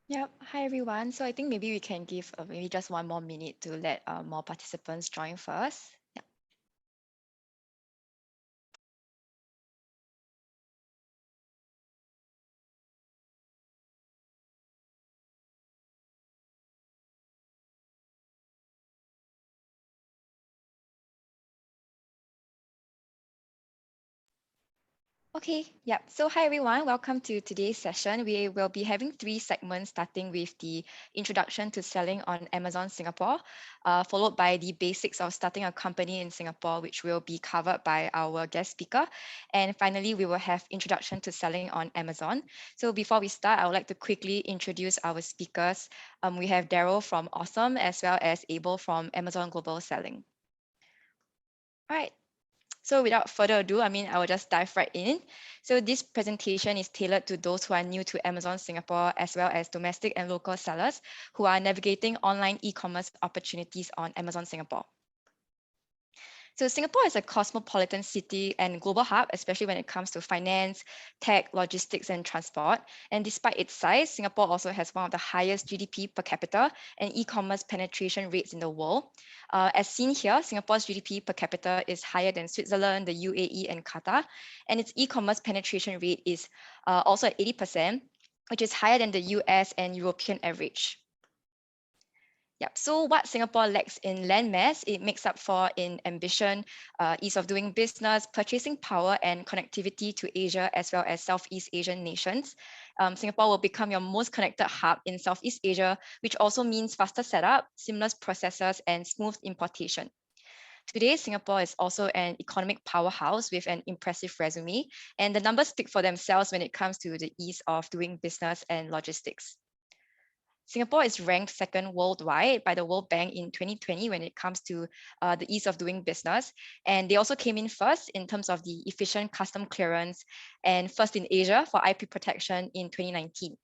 Yep. Hi, everyone. So I think maybe we can give maybe just one more minute to let more participants join first. Yeah. Okay, yeah. So hi everyone, welcome to today's session. We will be having three segments starting with the introduction to selling on Amazon Singapore, followed by the basics of starting a company in Singapore, which will be covered by our guest speaker. And finally, we will have introduction to selling on Amazon. So before we start, I would like to quickly introduce our speakers. We have Daryl from Awesome as well as Abel from Amazon Global Selling. All right. So without further ado, I will just dive right in. So this presentation is tailored to those who are new to Amazon Singapore, as well as domestic and local sellers who are navigating online e-commerce opportunities on Amazon Singapore. So Singapore is a cosmopolitan city and global hub, especially when it comes to finance, tech, logistics, and transport. And despite its size, Singapore also has one of the highest GDP per capita and e-commerce penetration rates in the world. As seen here, Singapore's GDP per capita is higher than Switzerland, the UAE, and Qatar, and its e-commerce penetration rate is also at 80%, which is higher than the US and European average. Yep. So what Singapore lacks in landmass, it makes up for in ambition, ease of doing business, purchasing power, and connectivity to Asia as well as Southeast Asian nations. Singapore will become your most connected hub in Southeast Asia, which also means faster setup, seamless processes, and smooth importation. Today, Singapore is also an economic powerhouse with an impressive resume, and the numbers speak for themselves when it comes to the ease of doing business and logistics. Singapore is ranked second worldwide by the World Bank in 2020 when it comes to the ease of doing business. And they also came in first in terms of the efficient custom clearance and first in Asia for IP protection in 2019.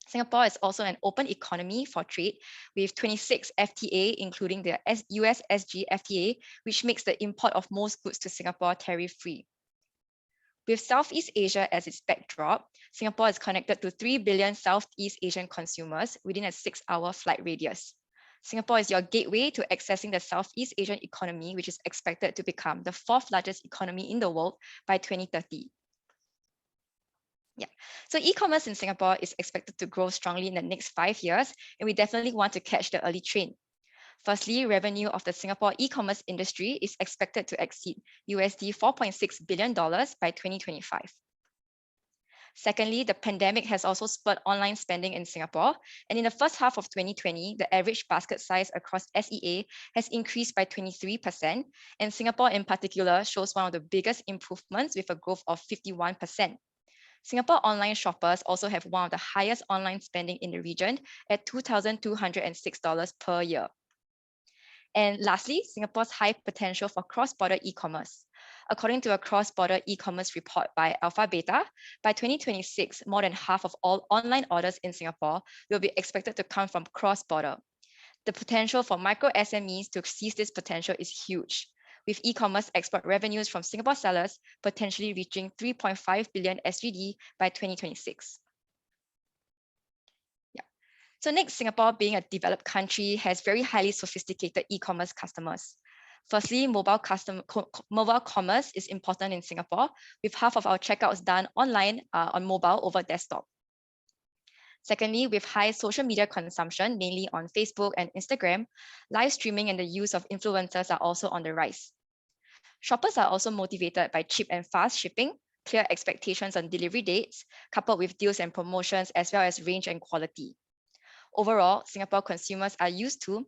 Singapore is also an open economy for trade with 26 FTA, including the US SG FTA, which makes the import of most goods to Singapore tariff-free. With Southeast Asia as its backdrop, Singapore is connected to 3 billion Southeast Asian consumers within a 6-hour flight radius. Singapore is your gateway to accessing the Southeast Asian economy, which is expected to become the fourth largest economy in the world by 2030. Yeah. So e-commerce in Singapore is expected to grow strongly in the next 5 years, and we definitely want to catch the early train. Firstly, revenue of the Singapore e-commerce industry is expected to exceed USD $4.6 billion by 2025. Secondly, the pandemic has also spurred online spending in Singapore. And in the first half of 2020, the average basket size across SEA has increased by 23%. And Singapore in particular shows one of the biggest improvements with a growth of 51%. Singapore online shoppers also have one of the highest online spending in the region at $2,206 per year. And lastly, Singapore's high potential for cross-border e-commerce. According to a cross-border e-commerce report by Alpha Beta, by 2026, more than half of all online orders in Singapore will be expected to come from cross-border. The potential for micro SMEs to seize this potential is huge, with e-commerce export revenues from Singapore sellers potentially reaching 3.5 billion SGD by 2026. So next, Singapore being a developed country has very highly sophisticated e-commerce customers. Firstly, mobile commerce is important in Singapore, with half of our checkouts done online on mobile over desktop. Secondly, with high social media consumption, mainly on Facebook and Instagram, live streaming and the use of influencers are also on the rise. Shoppers are also motivated by cheap and fast shipping, clear expectations on delivery dates, coupled with deals and promotions, as well as range and quality. Overall, Singapore consumers are used to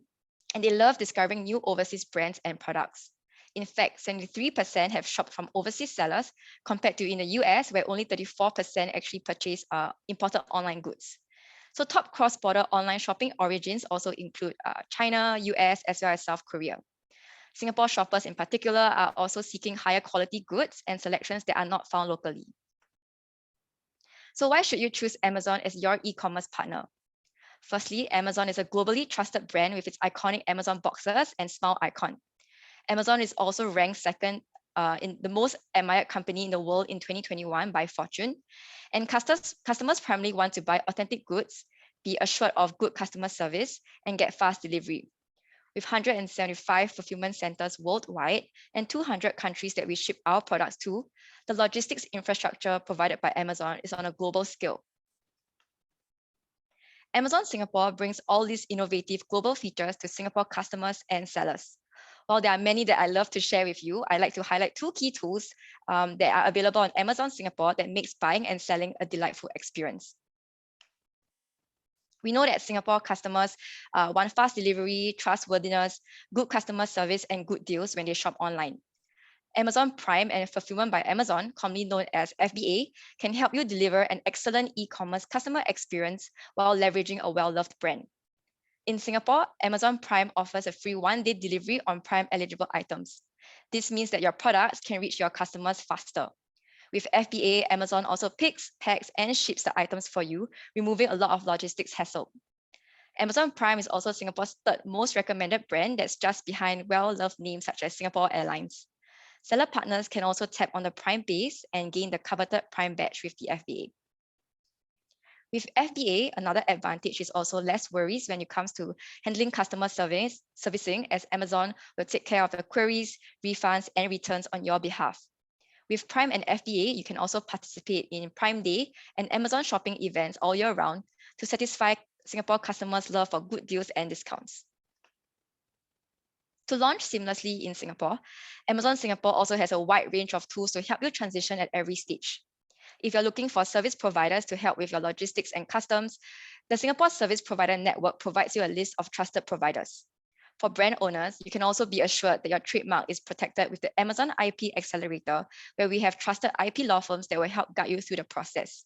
and they love discovering new overseas brands and products. In fact, 73% have shopped from overseas sellers compared to in the US, where only 34% actually purchase imported online goods. So top cross-border online shopping origins also include China, US, as well as South Korea. Singapore shoppers in particular are also seeking higher quality goods and selections that are not found locally. So why should you choose Amazon as your e-commerce partner? Firstly, Amazon is a globally trusted brand with its iconic Amazon boxes and smile icon. Amazon is also ranked second in the most admired company in the world in 2021 by Fortune. And customers primarily want to buy authentic goods, be assured of good customer service, and get fast delivery. With 175 fulfillment centers worldwide and 200 countries that we ship our products to, the logistics infrastructure provided by Amazon is on a global scale. Amazon Singapore brings all these innovative global features to Singapore customers and sellers. While there are many that I love to share with you, I like to highlight two key tools that are available on Amazon Singapore that makes buying and selling a delightful experience. We know that Singapore customers want fast delivery, trustworthiness, good customer service, and good deals when they shop online. Amazon Prime and Fulfillment by Amazon, commonly known as FBA, can help you deliver an excellent e-commerce customer experience while leveraging a well-loved brand. In Singapore, Amazon Prime offers a free one-day delivery on Prime eligible items. This means that your products can reach your customers faster. With FBA, Amazon also picks, packs, and ships the items for you, removing a lot of logistics hassle. Amazon Prime is also Singapore's third most recommended brand that's just behind well-loved names such as Singapore Airlines. Seller partners can also tap on the Prime base and gain the coveted Prime badge with the FBA. With FBA, another advantage is also less worries when it comes to handling customer servicing, as Amazon will take care of the queries, refunds, and returns on your behalf. With Prime and FBA, you can also participate in Prime Day and Amazon shopping events all year round to satisfy Singapore customers' love for good deals and discounts. To launch seamlessly in Singapore, Amazon Singapore also has a wide range of tools to help you transition at every stage. If you're looking for service providers to help with your logistics and customs, the Singapore Service Provider Network provides you a list of trusted providers. For brand owners, you can also be assured that your trademark is protected with the Amazon IP Accelerator, where we have trusted IP law firms that will help guide you through the process.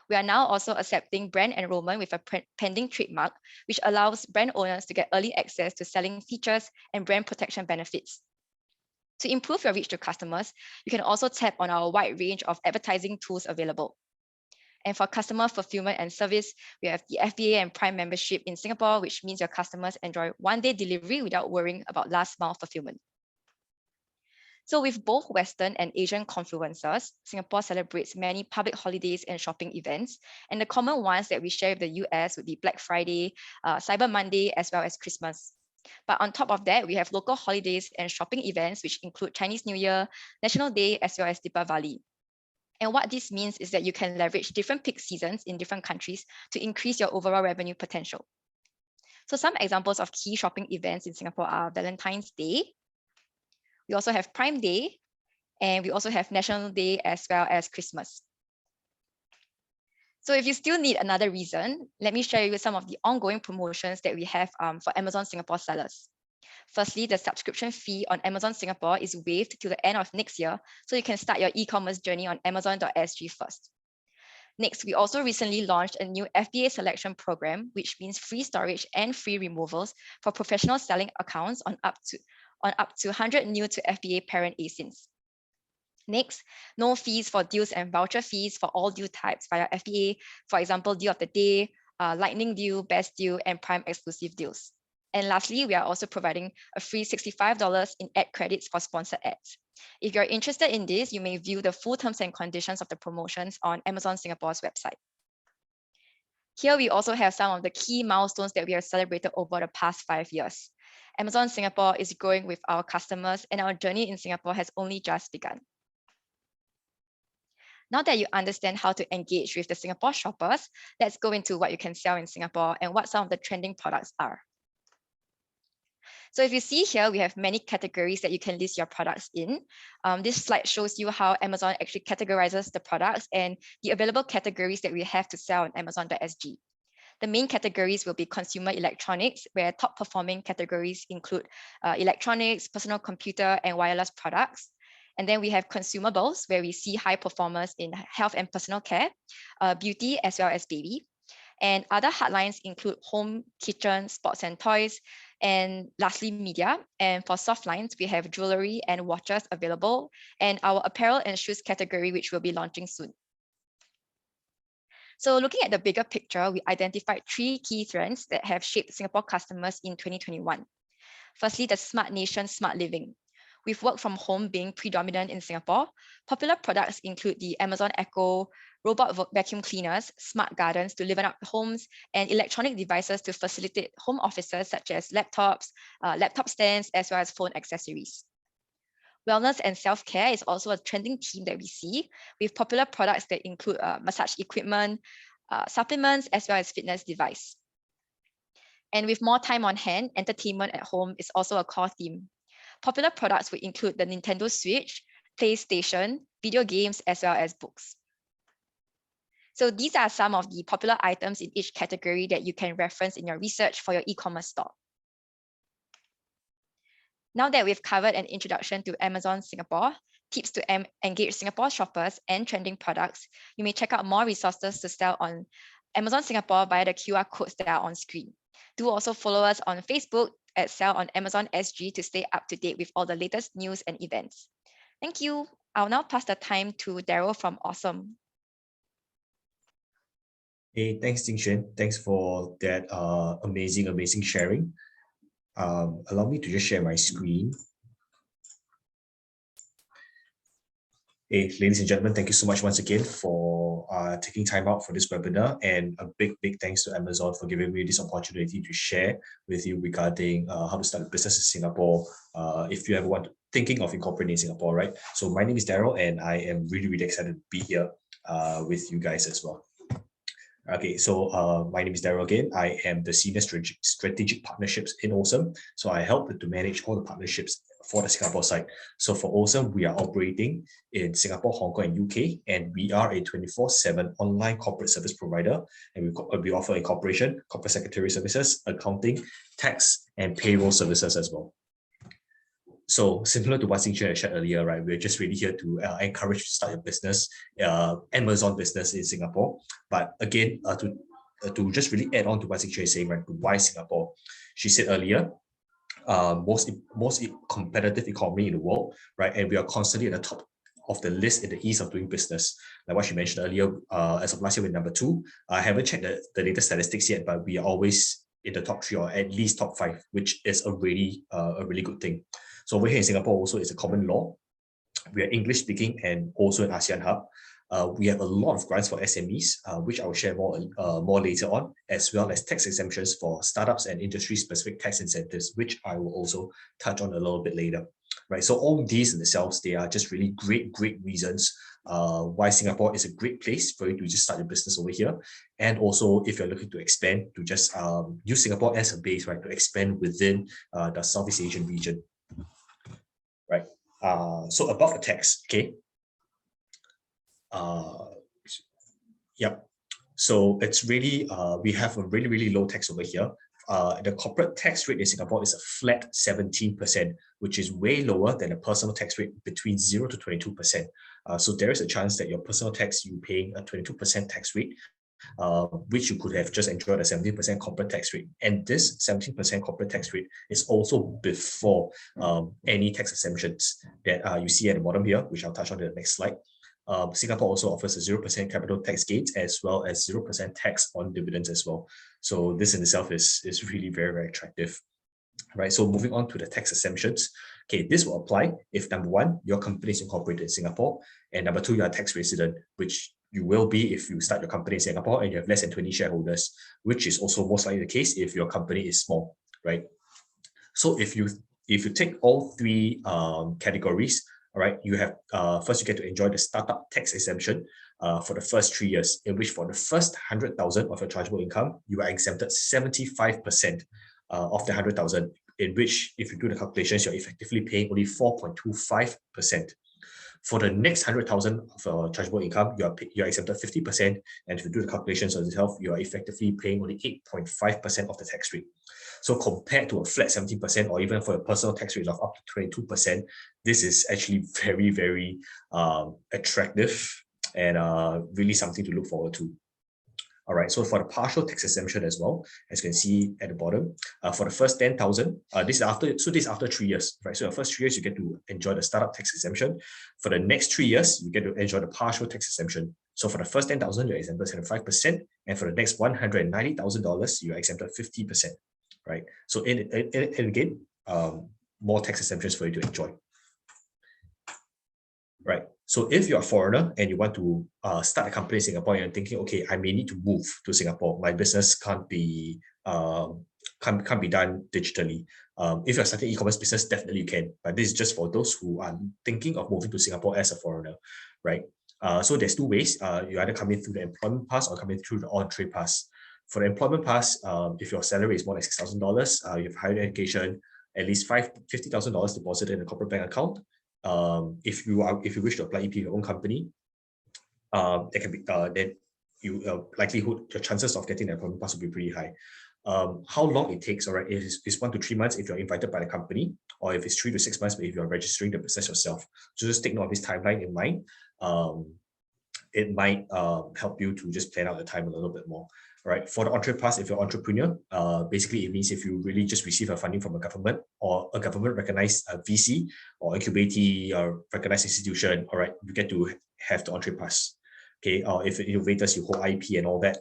We are now also accepting brand enrollment with a pending trademark, which allows brand owners to get early access to selling features and brand protection benefits. To improve your reach to customers, you can also tap on our wide range of advertising tools available. And for customer fulfillment and service, we have the FBA and Prime membership in Singapore, which means your customers enjoy one-day delivery without worrying about last-mile fulfillment. So with both Western and Asian confluences, Singapore celebrates many public holidays and shopping events. And the common ones that we share with the US would be Black Friday, Cyber Monday, as well as Christmas. But on top of that, we have local holidays and shopping events, which include Chinese New Year, National Day, as well as Deepavali. And what this means is that you can leverage different peak seasons in different countries to increase your overall revenue potential. So some examples of key shopping events in Singapore are Valentine's Day. We also have Prime Day, and we also have National Day as well as Christmas. So if you still need another reason, let me share with you some of the ongoing promotions that we have for Amazon Singapore sellers. Firstly, the subscription fee on Amazon Singapore is waived till the end of next year, so you can start your e-commerce journey on Amazon.sg first. Next, we also recently launched a new Fba Selection Program, which means free storage and free removals for professional selling accounts on up to 100 new to FBA parent ASINs. Next, no fees for deals and voucher fees for all deal types via FBA, for example, deal of the day, lightning deal, best deal, and prime exclusive deals. And lastly, we are also providing a free $65 in ad credits for sponsored ads. If you're interested in this, you may view the full terms and conditions of the promotions on Amazon Singapore's website. Here we also have some of the key milestones that we have celebrated over the past 5 years. Amazon Singapore is growing with our customers, and our journey in Singapore has only just begun. Now that you understand how to engage with the Singapore shoppers, let's go into what you can sell in Singapore and what some of the trending products are. So if you see here, we have many categories that you can list your products in. This slide shows you how Amazon actually categorizes the products and the available categories that we have to sell on Amazon.sg. The main categories will be consumer electronics, where top performing categories include electronics, personal computer, and wireless products. And then we have consumables, where we see high performers in health and personal care, beauty, as well as baby. And other hardlines include home, kitchen, sports and toys, and lastly, media. And for soft lines, we have jewelry and watches available, and our apparel and shoes category, which will be launching soon. So looking at the bigger picture, we identified 3 key trends that have shaped Singapore customers in 2021. Firstly, the smart nation, smart living. With work from home being predominant in Singapore, popular products include the Amazon Echo, robot vacuum cleaners, smart gardens to liven up homes, and electronic devices to facilitate home offices such as laptops, laptop stands, as well as phone accessories. Wellness and self-care is also a trending theme that we see, with popular products that include massage equipment, supplements, as well as fitness device. And with more time on hand, entertainment at home is also a core theme. Popular products would include the Nintendo Switch, PlayStation, video games, as well as books. So these are some of the popular items in each category that you can reference in your research for your e-commerce store. Now that we've covered an introduction to Amazon Singapore, tips to engage Singapore shoppers and trending products, you may check out more resources to sell on Amazon Singapore via the QR codes that are on screen. Do also follow us on Facebook at Sell on Amazon SG to stay up to date with all the latest news and events. Thank you. I'll now pass the time to Daryl from Awesome. Hey, thanks, Jingxuan. Thanks for that amazing sharing. Allow me to just share my screen. Hey, ladies and gentlemen, thank you so much once again for taking time out for this webinar, and a big thanks to Amazon for giving me this opportunity to share with you regarding how to start a business in Singapore if you ever thinking of incorporating in Singapore, right? So my name is Daryl, and I am really excited to be here with you guys as well. Okay, so my name is Daryl again. I am the Senior Strategic Partnerships in Awesome. So I help to manage all the partnerships for the Singapore side. So for Awesome, we are operating in Singapore, Hong Kong, and UK, and we are a 24/7 online corporate service provider. And we offer incorporation, corporate secretary services, accounting, tax, and payroll services as well. So similar to what Xingxuan shared earlier, right? We're just really here to encourage you to start your business, Amazon business in Singapore. But again, to just really add on to what Xingxuan is saying, right? Why Singapore? She said earlier, most competitive economy in the world, right? And we are constantly at the top of the list in the ease of doing business. Like what she mentioned earlier, as of last year, we're number 2. I haven't checked the latest statistics yet, but we are always in the top 3 or at least top 5, which is a really good thing. So over here in Singapore also is a common law. We are English speaking and also an ASEAN hub. We have a lot of grants for SMEs, which I will share more later on, as well as tax exemptions for startups and industry-specific tax incentives, which I will also touch on a little bit later. Right. So all these in themselves, they are just really great reasons why Singapore is a great place for you to just start your business over here. And also, if you're looking to expand, to just use Singapore as a base, right, to expand within the Southeast Asian region. Right. So above the tax, okay. Yep. So it's really we have a really low tax over here. The corporate tax rate in Singapore is a flat 17%, which is way lower than the personal tax rate between 0 to 22%. So there is a chance that your personal tax, you're paying a 22% tax rate, which you could have just enjoyed a 17% corporate tax rate. And this 17% corporate tax rate is also before any tax exemptions that you see at the bottom here, which I'll touch on in the next slide. Singapore also offers a 0% capital tax gains as well as 0% tax on dividends as well. So this in itself is really very attractive. Right. So moving on to the tax exemptions. Okay, this will apply if number 1, your company is incorporated in Singapore, and number 2, you're a tax resident, which you will be if you start your company in Singapore and you have less than 20 shareholders, which is also most likely the case if your company is small, right? So if you take all 3 categories, all right, you have first you get to enjoy the startup tax exemption for the first 3 years, in which for the first 100,000 of your chargeable income, you are exempted 75% of the 100,000, in which if you do the calculations, you're effectively paying only 4.25%. For the next 100,000 of chargeable income, you're exempted 50%, and if you do the calculations on yourself, you are effectively paying only 8.5% of the tax rate. So compared to a flat 17%, or even for a personal tax rate of up to 22%, this is actually very attractive and really something to look forward to. All right, so for the partial tax exemption as well, as you can see at the bottom, for the first 10,000, this is after 3 years, right? So the first 3 years, you get to enjoy the startup tax exemption. For the next 3 years, you get to enjoy the partial tax exemption. So for the first 10,000, you're exempted 75%, and for the next $190,000, you're exempted 50%, right? So and again, more tax exemptions for you to enjoy. right? So if you're a foreigner and you want to start a company in Singapore, and you're thinking, okay, I may need to move to Singapore. My business can't be can't be done digitally. If you're starting e-commerce business, definitely you can. But this is just for those who are thinking of moving to Singapore as a foreigner, right? So there's two ways. You either come in through the employment pass or come in through the on-trade pass. For the employment pass, if your salary is more than $6,000, you have higher education, at least $50,000 deposited in a corporate bank account. If you wish to apply EP your own company, there can be then you likelihood your chances of getting the employment pass will be pretty high. How long it takes, all right, is 1 to 3 months if you're invited by the company, or if it's 3 to 6 months if you're registering the business yourself. So just take note of this timeline in mind. It might help you to just plan out the time a little bit more. All right, for the on-trade pass, if you're an entrepreneur, basically it means if you really just receive a funding from a government or a government recognized VC or incubatee or recognized institution, all right, you get to have the on-trade pass. Okay, or if innovators, you hold IP and all that,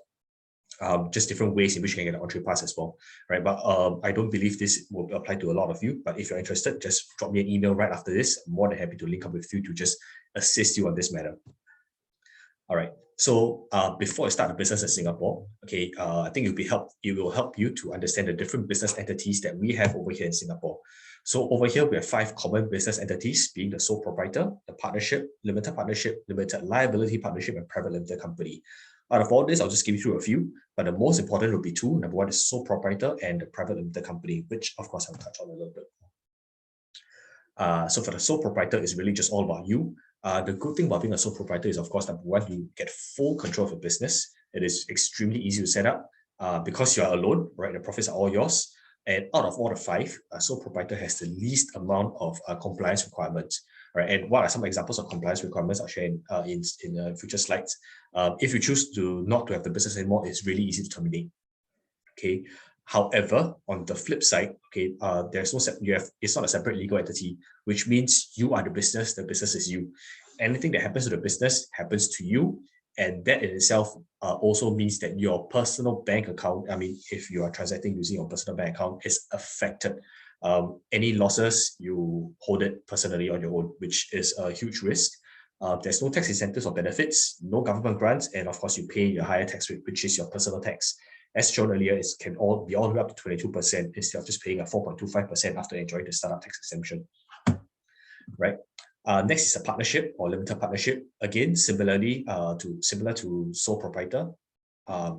just different ways in which you can get an on-trade pass as well, right? But I don't believe this will apply to a lot of you, but if you're interested, just drop me an email right after this. I'm more than happy to link up with you to just assist you on this matter. All right. So before you start a business in Singapore, okay, I think it will help you to understand the different business entities that we have over here in Singapore. So over here, we have 5 common business entities, being the sole proprietor, the partnership, limited liability partnership, and private limited company. Out of all this, I'll just give you through a few, but the most important will be 2. Number 1 is sole proprietor and the private limited company, which of course I'll touch on a little bit. So for the sole proprietor, it's really just all about you. The good thing about being a sole proprietor is, of course, number 1, you get full control of your business. It is extremely easy to set up because you are alone, right? The profits are all yours. And out of all the 5, a sole proprietor has the least amount of compliance requirements, right? And what are some examples of compliance requirements I'll share in future slides. If you choose not to have the business anymore, it's really easy to terminate. Okay. However, on the flip side, okay, it's not a separate legal entity, which means you are the business is you. Anything that happens to the business happens to you, and that in itself also means that your personal bank account, I mean, if you are transacting using your personal bank account, is affected. Any losses, you hold it personally on your own, which is a huge risk. There's no tax incentives or benefits, no government grants, and of course, you pay your higher tax rate, which is your personal tax. As shown earlier, it can all be all the way up to 22% instead of just paying a 4.25% after enjoying the startup tax exemption. Right. Next is a partnership or limited partnership. Again, similar to sole proprietor,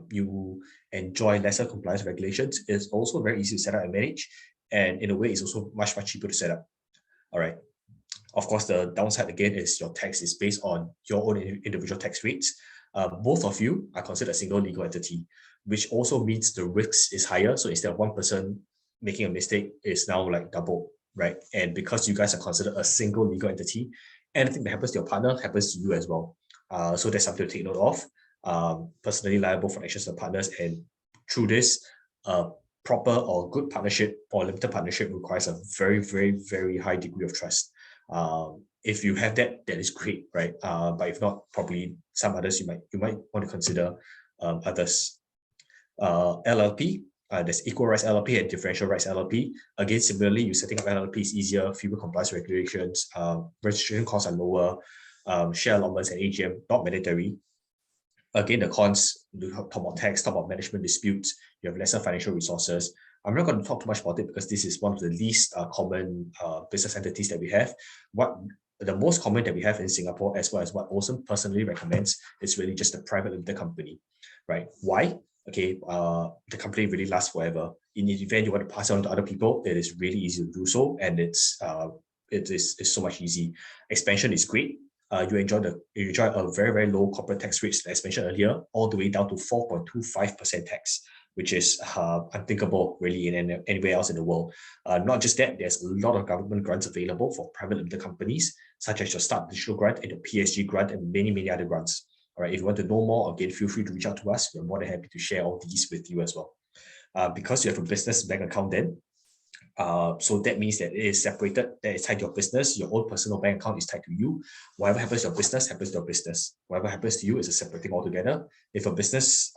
you enjoy lesser compliance regulations. It's also very easy to set up and manage, and in a way, it's also much cheaper to set up. All right. Of course, the downside again is your tax is based on your own individual tax rates. Both of you are considered a single legal entity, which also means the risk is higher. So instead of one person making a mistake, it's now like double, right? And because you guys are considered a single legal entity, anything that happens to your partner happens to you as well. So that's something to take note of. Personally liable for actions of partners, and through this, proper or good partnership or limited partnership requires a very, very, very high degree of trust. If you have that, that is great, right? But if not, probably some others you might want to consider others. LLP, there's equal rights LLP and differential rights LLP. Again, similarly, you setting up LLP is easier, fewer compliance regulations, registration costs are lower, share allotments and AGM not mandatory. Again, the cons, you talk about tax, talk about management disputes, you have lesser financial resources. I'm not going to talk too much about it because this is one of the least common business entities that we have. What the most common that we have in Singapore, as well as what Awesome personally recommends, is really just a private limited company, right? Why? Okay, the company really lasts forever. In the event you want to pass it on to other people, it is really easy to do so, and it is so much easy. Expansion is great. You enjoy a very, very low corporate tax rates, as mentioned earlier, all the way down to 4.25% tax, which is unthinkable really in anywhere else in the world. Not just that, there's a lot of government grants available for private limited companies, such as your Start Digital Grant and the PSG grant and many, many other grants. All right, if you want to know more, again, feel free to reach out to us. We're more than happy to share all these with you as well. Because you have a business bank account then, so that means that it is separated, that is tied to your business. Your own personal bank account is tied to you. Whatever happens to your business happens to your business. Whatever happens to you is a separate thing altogether. If a business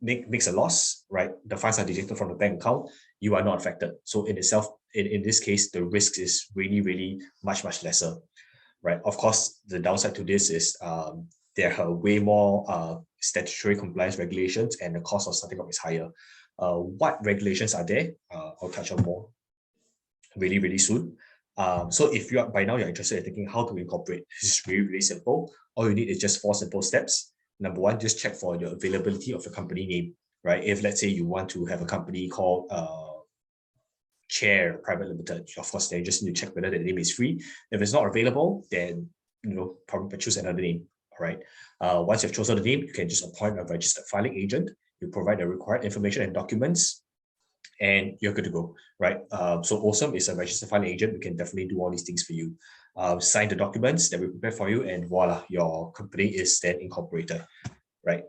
makes a loss, right, the funds are deducted from the bank account, you are not affected. So in itself, in this case, the risk is really, really much lesser. right? Of course, the downside to this is there are way more statutory compliance regulations, and the cost of starting up is higher. What regulations are there? I'll touch on more really soon. So if you are by now you're interested in thinking how to incorporate, this is really simple. All you need is just 4 simple steps. Number 1, just check for your availability of your company name, right? If let's say you want to have a company called Chair Private Limited, of course, then you just need to check whether the name is free. If it's not available, then probably choose another name. All right. Once you've chosen the name, you can just appoint a registered filing agent. You provide the required information and documents, and you're good to go, right? So Awesome is a registered filing agent. We can definitely do all these things for you. Sign the documents that we prepare for you, and voila, your company is then incorporated, right?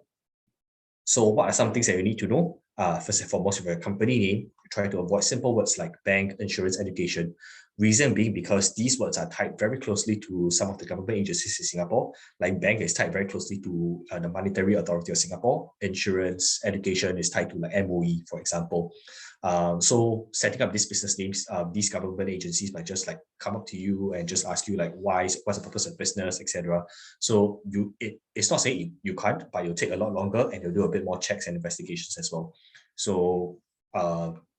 So what are some things that you need to know? First and foremost, with a company name, try to avoid simple words like bank, insurance, education. Reason being because these words are tied very closely to some of the government agencies in Singapore. Like bank is tied very closely to the Monetary Authority of Singapore. Insurance, education is tied to like MOE, for example. So setting up these business names, these government agencies might just like come up to you and just ask you like, what's the purpose of business, etc. So it's not saying you can't, but you'll take a lot longer and you'll do a bit more checks and investigations as well. So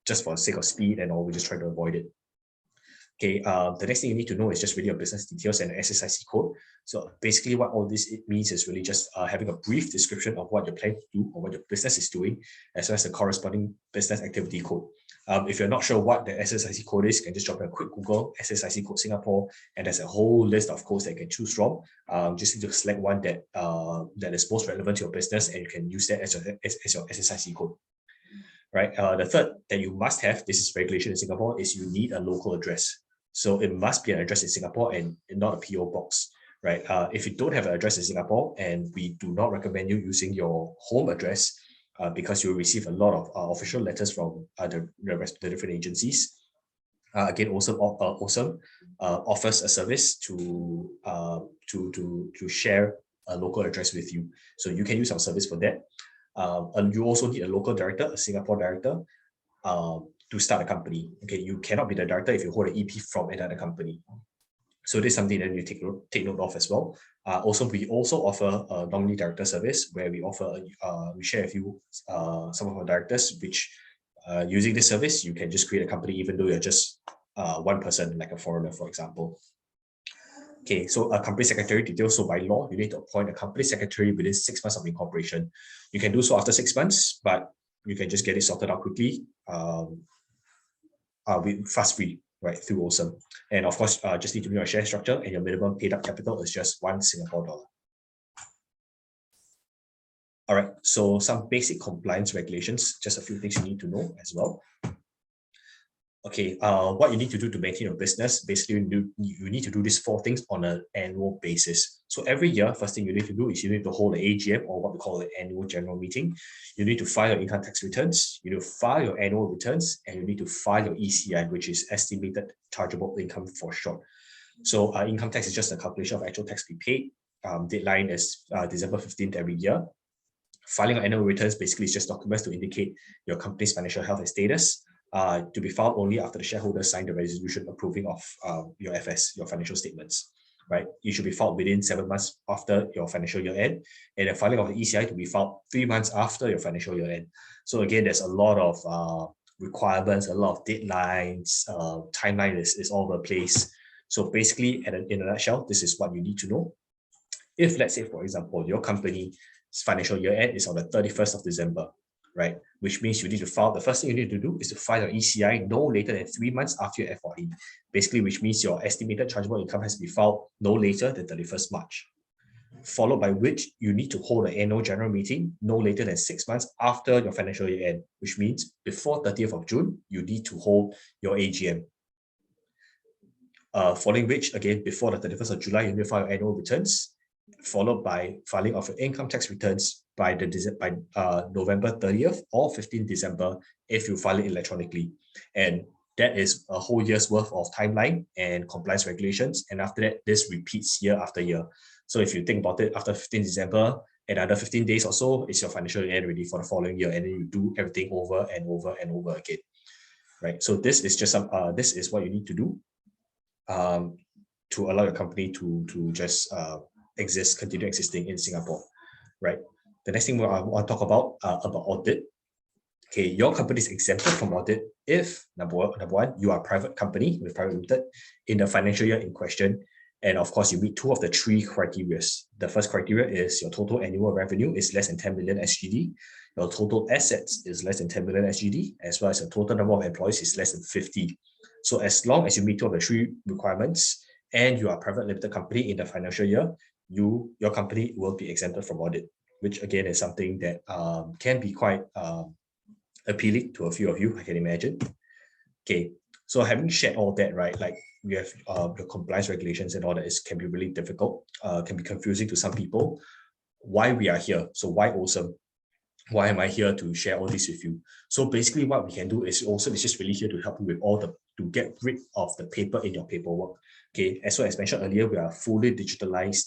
just for the sake of speed and all, we just try to avoid it. Okay, the next thing you need to know is just really your business details and SSIC code. So basically what all this means is really just having a brief description of what you're planning to do or what your business is doing, as well as the corresponding business activity code. If you're not sure what the SSIC code is, you can just drop in a quick Google SSIC code Singapore, and there's a whole list of codes that you can choose from. Just need to select one that is most relevant to your business, and you can use that as your SSIC code. Right. The third that you must have, this is regulation in Singapore, is you need a local address. So it must be an address in Singapore and not a PO box, right? If you don't have an address in Singapore, and we do not recommend you using your home address because you'll receive a lot of official letters from the different agencies. Again, Awesome offers a service to share a local address with you. So you can use our service for that. And you also need a local director, a Singapore director, to start a company. Okay, you cannot be the director if you hold an EP from another company. So this is something that you take note of as well. Also, we also offer a nominee director service where we share with you some of our directors, which using this service, you can just create a company even though you're just one person, like a foreigner, for example. Okay, so a company secretary details. So by law, you need to appoint a company secretary within 6 months of incorporation. You can do so after 6 months, but you can just get it sorted out quickly with fuss-free, right, through Awesome. And of course, just need to know your share structure, and your minimum paid up capital is just $1 Singapore dollar. All right, so some basic compliance regulations, just a few things you need to know as well. Okay, what you need to do to maintain your business, basically you need to do these 4 things on an annual basis. So every year, first thing you need to do is you need to hold an AGM, or what we call an annual general meeting. You need to file your income tax returns, you need to file your annual returns, and you need to file your ECI, which is estimated chargeable income for short. So income tax is just a calculation of actual tax to be paid. Deadline is December 15th every year. Filing annual returns basically is just documents to indicate your company's financial health and status. To be filed only after the shareholders sign the resolution approving of your FS, your financial statements, right? You should be filed within 7 months after your financial year end, and the filing of the ECI to be filed 3 months after your financial year end. So again, there's a lot of requirements, a lot of deadlines, timeline is all over the place. So basically, in a nutshell, this is what you need to know. If, let's say, for example, your company's financial year end is on the 31st of December, right? Which means you need to file, the first thing you need to do is to file your ECI no later than 3 months after your FYE. Basically, which means your estimated chargeable income has to be filed no later than 31st March. Followed by which you need to hold an annual general meeting no later than 6 months after your financial year end, which means before 30th of June, you need to hold your AGM. Following which, again, before the 31st of July, you need to file your annual returns, followed by filing of your income tax returns by November 30th or 15th December if you file it electronically. And that is a whole year's worth of timeline and compliance regulations. And after that, this repeats year after year. So if you think about it, after 15th December, another 15 days or so, it's your financial year end ready for the following year. And then you do everything over and over and over again, right? So this is just this is what you need to do. to allow your company to just continue existing in Singapore, right? The next thing I want to talk about audit. Okay, your company is exempted from audit if number one, you are a private company with private limited in the financial year in question, and of course you meet two of the three criteria. The first criteria is your total annual revenue is less than 10 million SGD, your total assets is less than 10 million SGD, as well as the total number of employees is less than 50. So as long as you meet two of the three requirements and you are a private limited company in the financial year, your company will be exempted from audit, which again is something that can be quite appealing to a few of you, I can imagine. Okay, so having shared all that, right, like we have the compliance regulations and all that can be really difficult, can be confusing to some people. Why we are here? So why Awesome? Why am I here to share all this with you? So basically what we can do is Awesome is just really here to help you with to get rid of the paper in your paperwork. Okay, as well as mentioned earlier, we are fully digitalized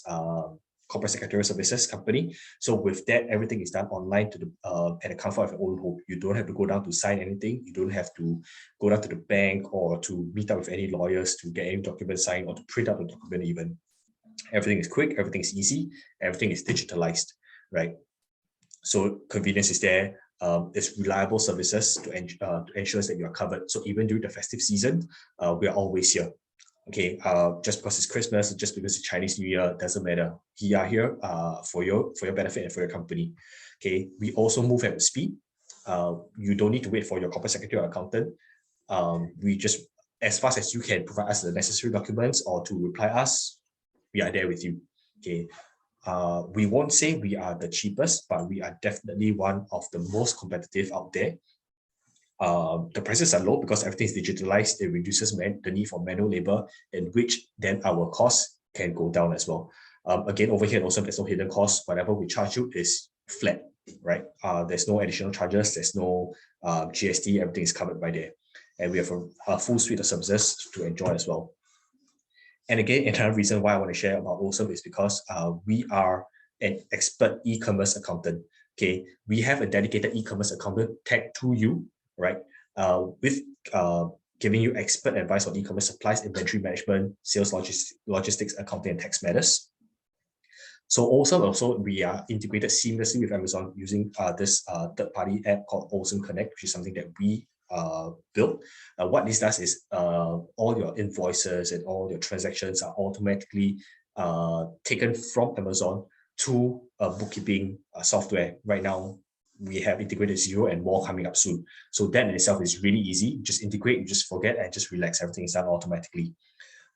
corporate secretarial services company. So with that, everything is done online at the comfort of your own home. You don't have to go down to sign anything. You don't have to go down to the bank or to meet up with any lawyers to get any document signed or to print out the document even. Everything is quick, everything is easy, everything is digitalized, right? So convenience is there. It's reliable services to ensure that you are covered. So even during the festive season, we are always here. Okay, just because it's Christmas, just because it's Chinese New Year, doesn't matter. We are here for your benefit and for your company. Okay, we also move at speed. You don't need to wait for your corporate secretary or accountant. We just, as fast as you can provide us the necessary documents or to reply us, we are there with you. Okay, we won't say we are the cheapest, but we are definitely one of the most competitive out there. The prices are low because everything is digitalized. It reduces the need for manual labor, in which then our costs can go down as well. Again, over here also there's no hidden costs. Whatever we charge you is flat, right? There's no additional charges. There's no GST. Everything is covered by there, and we have a full suite of services to enjoy as well. And again, another reason why I want to share about Awesome is because we are an expert e-commerce accountant. Okay, we have a dedicated e-commerce accountant tagged to you, right? With giving you expert advice on e-commerce supplies, inventory management, sales logistics, accounting, and tax matters. So also we are integrated seamlessly with Amazon using this third-party app called Awesome Connect, which is something that we built. What this does is all your invoices and all your transactions are automatically taken from Amazon to a bookkeeping software. Right now, we have integrated Xero and more coming up soon. So that in itself is really easy. You just integrate, you just forget, and just relax. Everything is done automatically.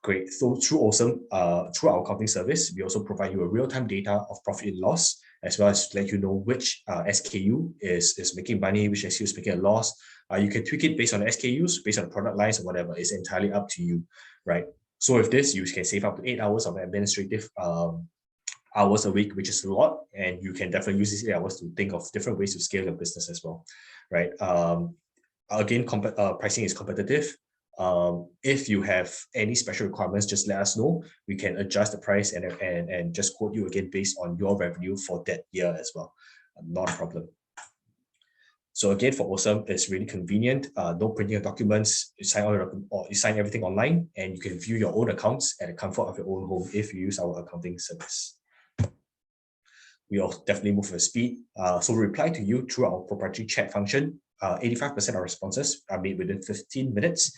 Great. So through Awesome, through our accounting service, we also provide you a real-time data of profit and loss, as well as let you know which SKU is making money, which SKU is making a loss. You can tweak it based on the SKUs, based on the product lines or whatever. It's entirely up to you, right? So with this, you can save up to 8 hours of administrative hours a week, which is a lot, and you can definitely use these 8 hours to think of different ways to scale your business as well, right? Again, pricing is competitive. If you have any special requirements, just let us know. We can adjust the price and just quote you again based on your revenue for that year as well. Not a problem. So again, for Awesome, it's really convenient. No printing of documents. You sign everything online, and you can view your own accounts at the comfort of your own home if you use our accounting service. We also definitely move with speed. So we reply to you through our proprietary chat function. 85% of responses are made within 15 minutes.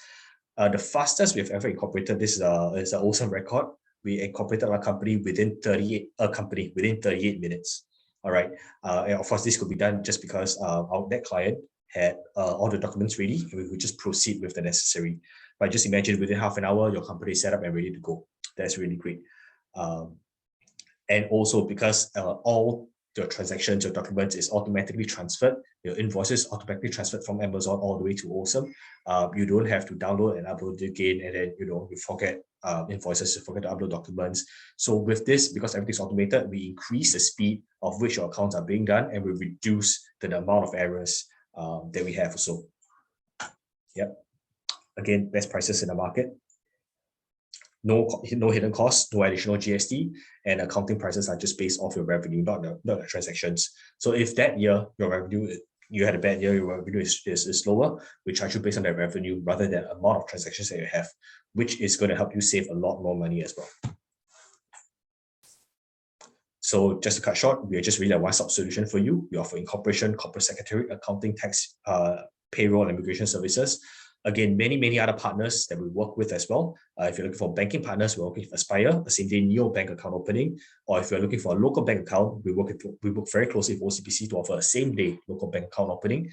The fastest we've ever incorporated this is an Awesome record. We incorporated our company within 38 minutes. All right. And of course, this could be done just because that client had all the documents ready, and we would just proceed with the necessary. But just imagine within half an hour, your company is set up and ready to go. That's really great. And also because all your transactions, your documents is automatically transferred, your invoices automatically transferred from Amazon all the way to Awesome. You don't have to download and upload it again, and then you forget invoices, you forget to upload documents. So with this, because everything's automated, we increase the speed of which your accounts are being done, and we reduce the amount of errors that we have also. Yep. Again, best prices in the market. No hidden costs, no additional GST, and accounting prices are just based off your revenue, not the transactions. So if that year your revenue, you had a bad year, your revenue is lower, we charge you based on that revenue rather than the amount of transactions that you have. which is going to help you save a lot more money as well. So just to cut short, we are just really a one-stop solution for you. We offer incorporation, corporate secretary, accounting, tax, payroll, and immigration services. Again, many other partners that we work with as well. If you're looking for banking partners, we're working with Aspire, a same-day neo bank account opening. Or if you're looking for a local bank account, we work very closely with OCBC to offer a same-day local bank account opening.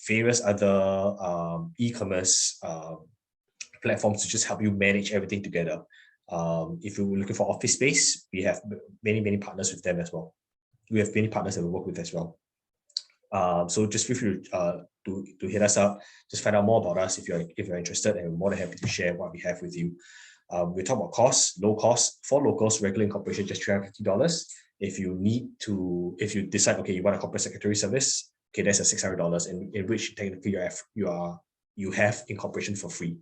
Various other e-commerce platforms to just help you manage everything together. If you're looking for office space, we have many partners with them as well. We have many partners that we work with as well. So just feel free to hit us up. Just find out more about us if you're interested, and we're more than happy to share what we have with you. We talk about costs, low cost for locals, regular incorporation just $350. If you decide, okay, you want a corporate secretary service, okay, that's a $600, in which technically you have incorporation for free.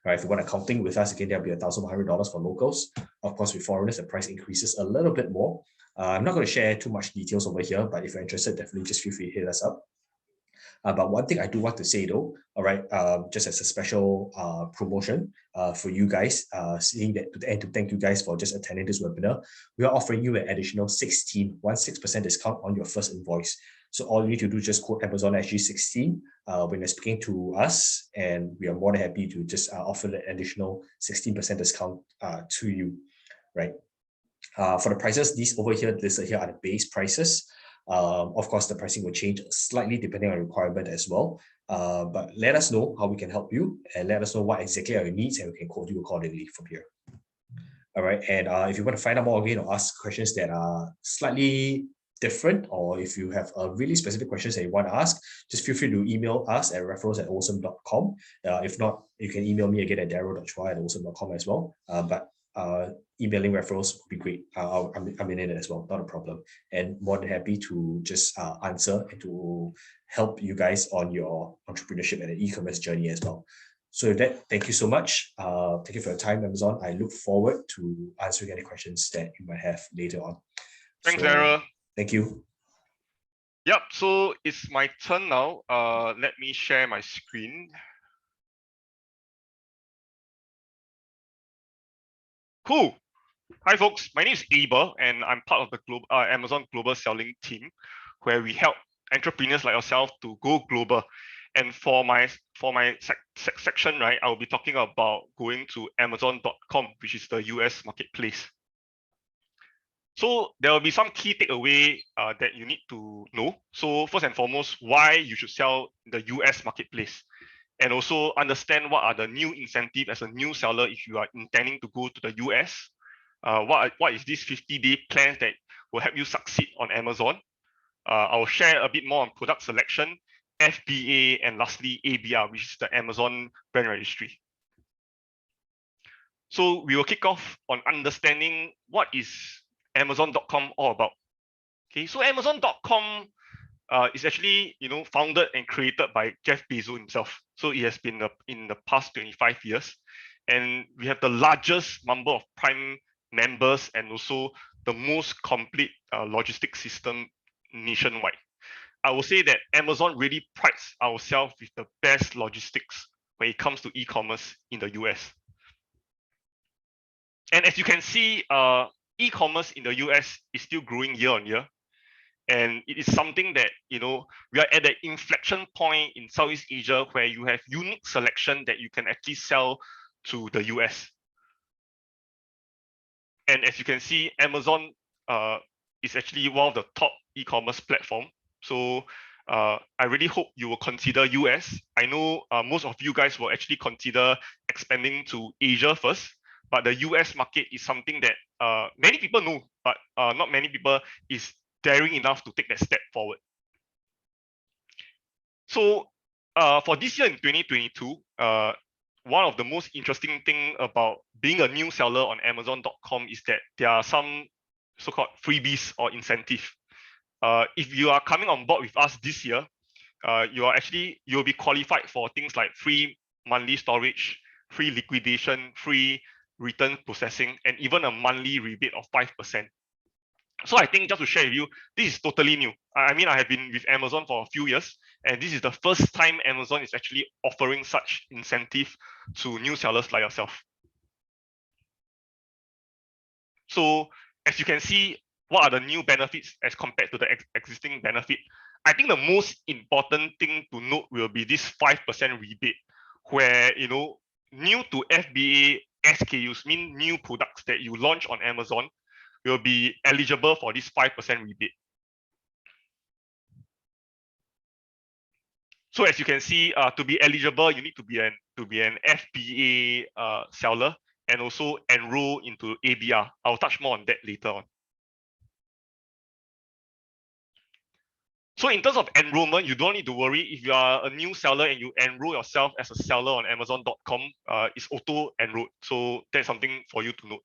Right, if you want accounting with us, again, there'll be $1,100 for locals. Of course, with foreigners, the price increases a little bit more. I'm not going to share too much details over here, but if you're interested, definitely just feel free to hit us up. But one thing I do want to say though, all right, just as a special promotion for you guys, seeing that, and to thank you guys for just attending this webinar, we are offering you an additional 16% discount on your first invoice. So all you need to do is just quote Amazon SG16 when you're speaking to us, and we are more than happy to just offer the additional 16% discount to you, right? For the prices, these over here listed here are the base prices. Of course, the pricing will change slightly depending on requirement as well. But let us know how we can help you, and let us know what exactly are your needs, and we can quote you accordingly from here. All right, and if you want to find out more again or ask questions that are slightly different, or if you have really specific questions that you want to ask, just feel free to email us at referrals@awesome.com. If not, you can email me again at daryl.chua@awesome.com as well. But emailing referrals would be great. I'm in it as well, not a problem. And more than happy to just answer and to help you guys on your entrepreneurship and e-commerce journey as well. So with that, thank you so much. Thank you for your time, Amazon. I look forward to answering any questions that you might have later on. Thanks, Daryl. Thank you. Yep, so it's my turn now. Let me share my screen. Cool. Hi, folks. My name is Aber, and I'm part of the Amazon Global Selling team, where we help entrepreneurs like yourself to go global. And for my section, right, I'll be talking about going to Amazon.com, which is the US marketplace. So there will be some key takeaway that you need to know. So first and foremost, why you should sell the US marketplace, and also understand what are the new incentives as a new seller if you are intending to go to the US. What is this 50-day plan that will help you succeed on Amazon? I'll share a bit more on product selection, FBA, and lastly ABR, which is the Amazon brand registry. So we will kick off on understanding what is Amazon.com all about. Okay, so Amazon.com is actually founded and created by Jeff Bezos himself. So it has been in the past 25 years, and we have the largest number of Prime members and also the most complete logistics system nationwide. I will say that Amazon really prides ourselves with the best logistics when it comes to e-commerce in the US. And as you can see, e-commerce in the US is still growing year on year. And it is something that, we are at an inflection point in Southeast Asia where you have unique selection that you can actually sell to the US. And as you can see, Amazon is actually one of the top e-commerce platform. So I really hope you will consider US. I know most of you guys will actually consider expanding to Asia first, but the US market is something that many people know, but not many people is daring enough to take that step forward. So for this year in 2022, one of the most interesting thing about being a new seller on Amazon.com is that there are some so-called freebies or incentive. If you are coming on board with us this year, you'll be qualified for things like free monthly storage, free liquidation, free return processing, and even a monthly rebate of 5%. So I think just to share with you, this is totally new. I mean, I have been with Amazon for a few years, and this is the first time Amazon is actually offering such incentive to new sellers like yourself. So as you can see, what are the new benefits as compared to the existing benefit? I think the most important thing to note will be this 5% rebate, where new to FBA SKUs, mean new products that you launch on Amazon, will be eligible for this 5% rebate. So as you can see, to be eligible, you need to be an FBA seller and also enroll into ABR. I'll touch more on that later on. So in terms of enrollment, you don't need to worry. If you are a new seller and you enroll yourself as a seller on Amazon.com, it's auto enrolled. So that's something for you to note.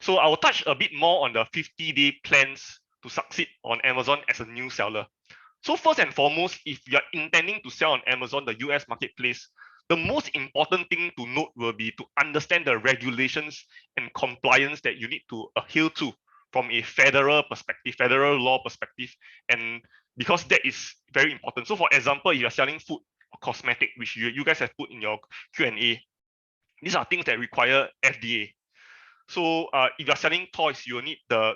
So I will touch a bit more on the 50-day plans to succeed on Amazon as a new seller. So first and foremost, if you're intending to sell on Amazon, the US marketplace, the most important thing to note will be to understand the regulations and compliance that you need to adhere to from a federal perspective, federal law perspective, and because that is very important. So for example, if you're selling food or cosmetic, which you guys have put in your Q&A, these are things that require FDA. So if you're selling toys, you'll need the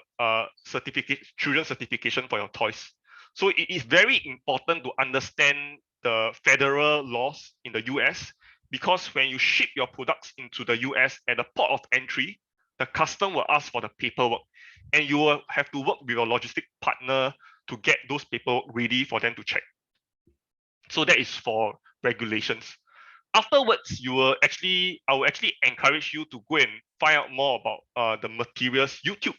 children certification for your toys. So it is very important to understand the federal laws in the US, because when you ship your products into the US at the port of entry, the custom will ask for the paperwork, and you will have to work with your logistic partner to get those paperwork ready for them to check. So that is for regulations. Afterwards, I will actually encourage you to go and find out more about the materials, YouTube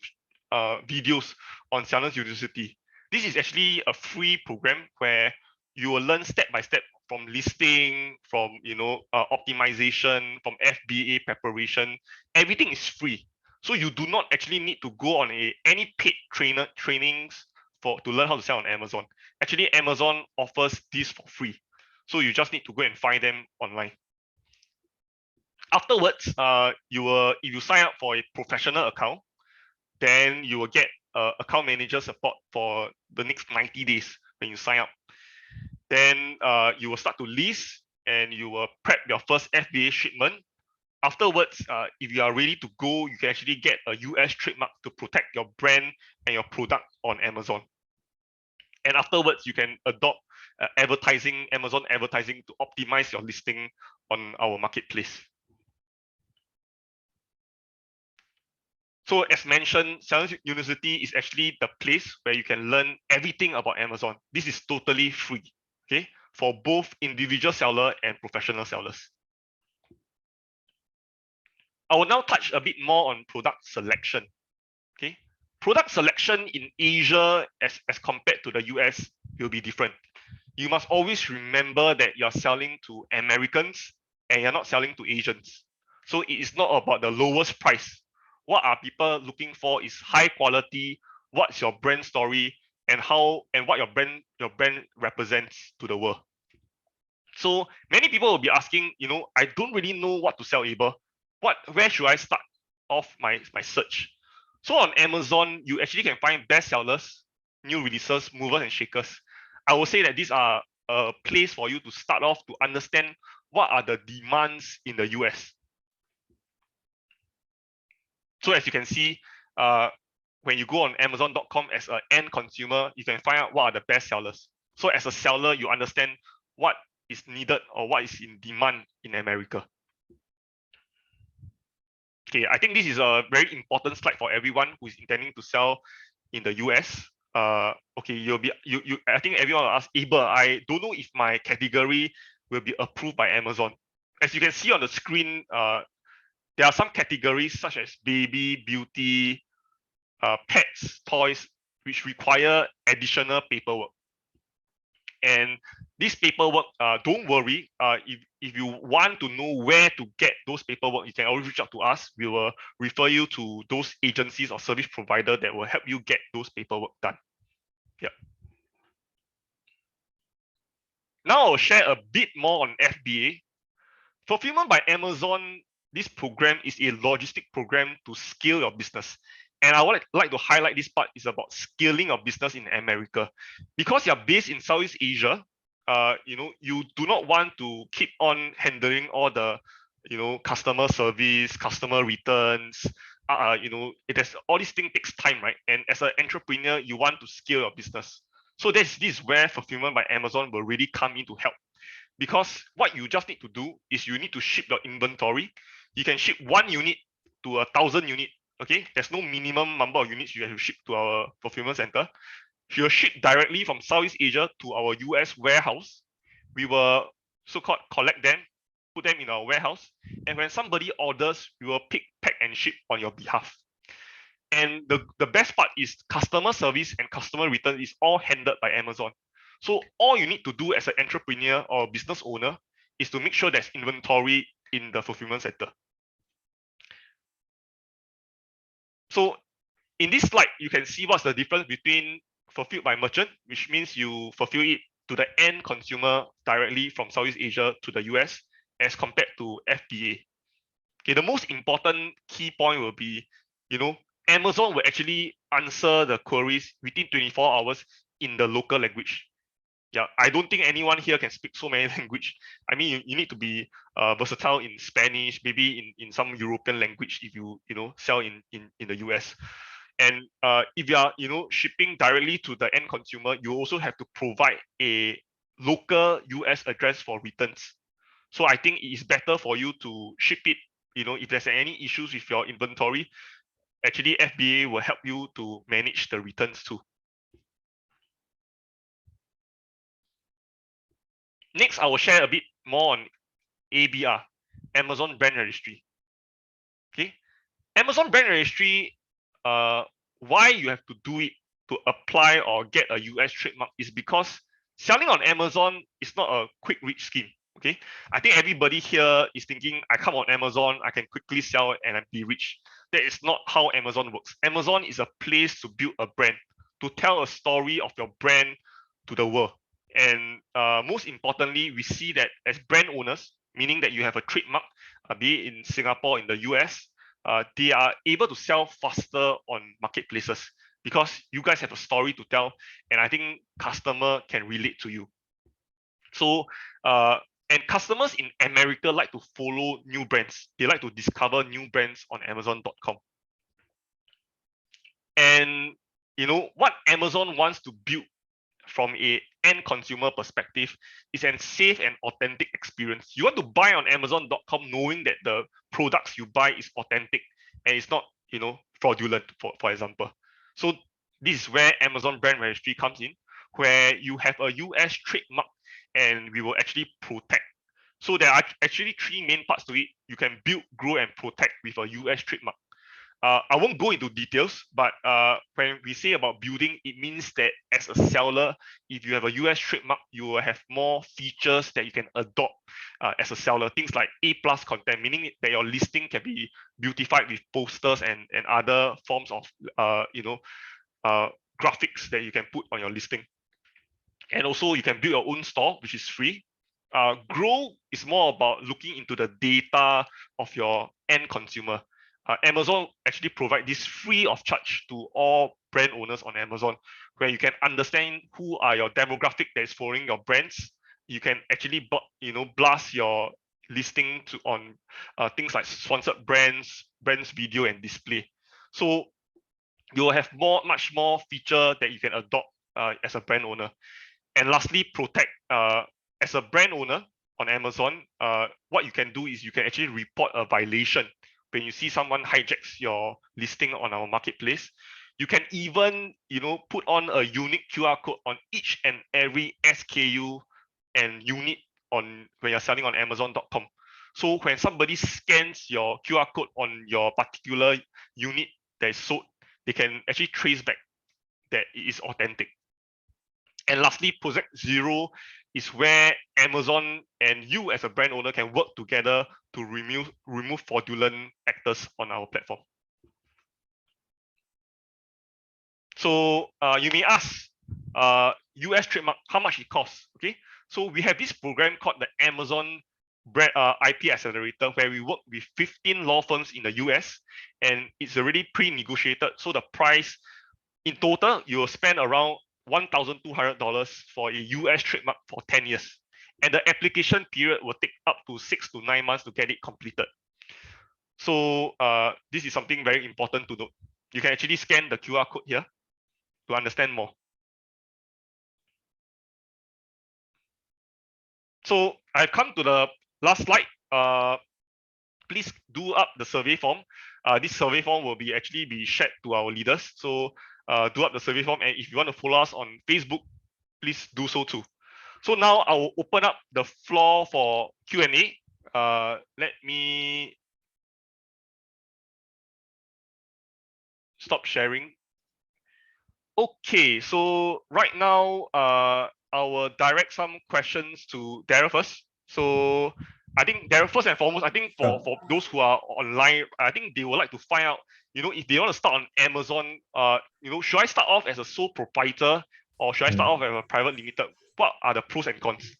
videos on Sellers University. This is actually a free program where you will learn step by step from listing, from optimization, from FBA preparation. Everything is free, so you do not actually need to go on any paid trainings to learn how to sell on Amazon. Actually, Amazon offers this for free. So you just need to go and find them online. Afterwards, if you sign up for a professional account, then you will get account manager support for the next 90 days when you sign up. Then you will start to list and you will prep your first FBA shipment. Afterwards, if you are ready to go, you can actually get a US trademark to protect your brand and your product on Amazon. And afterwards, you can adopt Amazon advertising to optimize your listing on our marketplace. So as mentioned, Sellers University is actually the place where you can learn everything about Amazon. This is totally free, okay, for both individual seller and professional sellers. I will now touch a bit more on product selection. Okay, product selection in Asia as compared to the US will be different. You must always remember that you're selling to Americans and you're not selling to Asians. So it is not about the lowest price. What are people looking for is high quality, what's your brand story, and what your brand represents to the world. So many people will be asking, I don't really know what to sell, Abel. Where should I start off my search? So on Amazon, you actually can find best sellers, new releases, movers and shakers. I will say that these are a place for you to start off to understand what are the demands in the US. So as you can see, when you go on Amazon.com as an end consumer, you can find out what are the best sellers. So as a seller, you understand what is needed or what is in demand in America. Okay, I think this is a very important slide for everyone who is intending to sell in the US. Okay, I think everyone will ask, Abel, I don't know if my category will be approved by Amazon. As you can see on the screen, there are some categories such as baby, beauty, pets, toys, which require additional paperwork. And this paperwork, don't worry, if you want to know where to get those paperwork, you can always reach out to us. We will refer you to those agencies or service provider that will help you get those paperwork done. Yeah. Now I'll share a bit more on FBA. Fulfillment by Amazon this program is a logistic program to scale your business. And I would like to highlight this part is about scaling your business in America. Because you're based in Southeast Asia, you do not want to keep on handling all the, customer service, customer returns. It has all these things takes time, right? And as an entrepreneur, you want to scale your business. So this is where Fulfillment by Amazon will really come in to help. Because what you just need to do is you need to ship your inventory. You can ship 1 unit to 1,000 unit. Okay, there's no minimum number of units you have to ship to our fulfillment center. You will ship directly from Southeast Asia to our US warehouse. We will so-called collect them, put them in our warehouse, and when somebody orders, we will pick, pack, and ship on your behalf. And the best part is customer service and customer return is all handled by Amazon. So all you need to do as an entrepreneur or business owner is to make sure there's inventory in the fulfillment center. So in this slide, you can see what's the difference between fulfilled by merchant, which means you fulfill it to the end consumer directly from Southeast Asia to the US, as compared to FBA. Okay, the most important key point will be, Amazon will actually answer the queries within 24 hours in the local language. Yeah, I don't think anyone here can speak so many language. I mean, you need to be versatile in Spanish, maybe in some European language if you sell in the US. And if you are shipping directly to the end consumer, you also have to provide a local US address for returns. So I think it is better for you to ship it. If there's any issues with your inventory, actually FBA will help you to manage the returns too. Next, I will share a bit more on ABR, Amazon Brand Registry. Okay, Amazon Brand Registry, why you have to do it to apply or get a US trademark is because selling on Amazon is not a quick rich scheme. Okay, I think everybody here is thinking, I come on Amazon, I can quickly sell and be rich. That is not how Amazon works. Amazon is a place to build a brand, to tell a story of your brand to the world. And most importantly, we see that as brand owners, meaning that you have a trademark, be it in Singapore, in the US, they are able to sell faster on marketplaces because you guys have a story to tell, and I think customer can relate to you. So and customers in America like to follow new brands. They like to discover new brands on Amazon.com. And what Amazon wants to build from a end consumer perspective is a safe and authentic experience. You want to buy on Amazon.com knowing that the products you buy is authentic and it's not fraudulent, for example. So this is where Amazon Brand Registry comes in, where you have a US trademark and we will actually protect. So there are actually 3 main parts to it. You can build, grow, and protect with a US trademark. I won't go into details, but when we say about building, it means that as a seller, if you have a US trademark, you will have more features that you can adopt as a seller. Things like A+ content, meaning that your listing can be beautified with posters and other forms of graphics that you can put on your listing. And also you can build your own store, which is free. Grow is more about looking into the data of your end consumer. Amazon actually provide this free of charge to all brand owners on Amazon, where you can understand who are your demographic that is following your brands. You can actually blast your listing on things like sponsored brands video, and display. So you will have much more feature that you can adopt as a brand owner. And lastly, protect. As a brand owner on Amazon, what you can do is you can actually report a violation when you see someone hijacks your listing on our marketplace. You can even put on a unique QR code on each and every SKU and unit when you're selling on Amazon.com. So when somebody scans your QR code on your particular unit that is sold, they can actually trace back that it is authentic. And lastly, Project Zero is where Amazon and you as a brand owner can work together to remove fraudulent actors on our platform. So you may ask, US trademark, how much it costs? Okay, so we have this program called the Amazon IP Accelerator, where we work with 15 law firms in the US, and it's already pre-negotiated. So the price in total, you will spend around $1,200 for a US trademark for 10 years. And the application period will take up to 6 to 9 months to get it completed. So this is something very important to note. You can actually scan the QR code here to understand more. So I've come to the last slide. Please do up the survey form. This survey form will actually be shared to our leaders. So do up the survey form, and if you want to follow us on Facebook, please do so too. So now I will open up the floor for Q&A. Let me stop sharing. Okay, so right now I will direct some questions to Darryl first. So I think Darryl, first and foremost, I think for those who are online, I think they would like to find out, if they want to start on Amazon, should I start off as a sole proprietor or should I start off as a private limited? What are the pros and cons?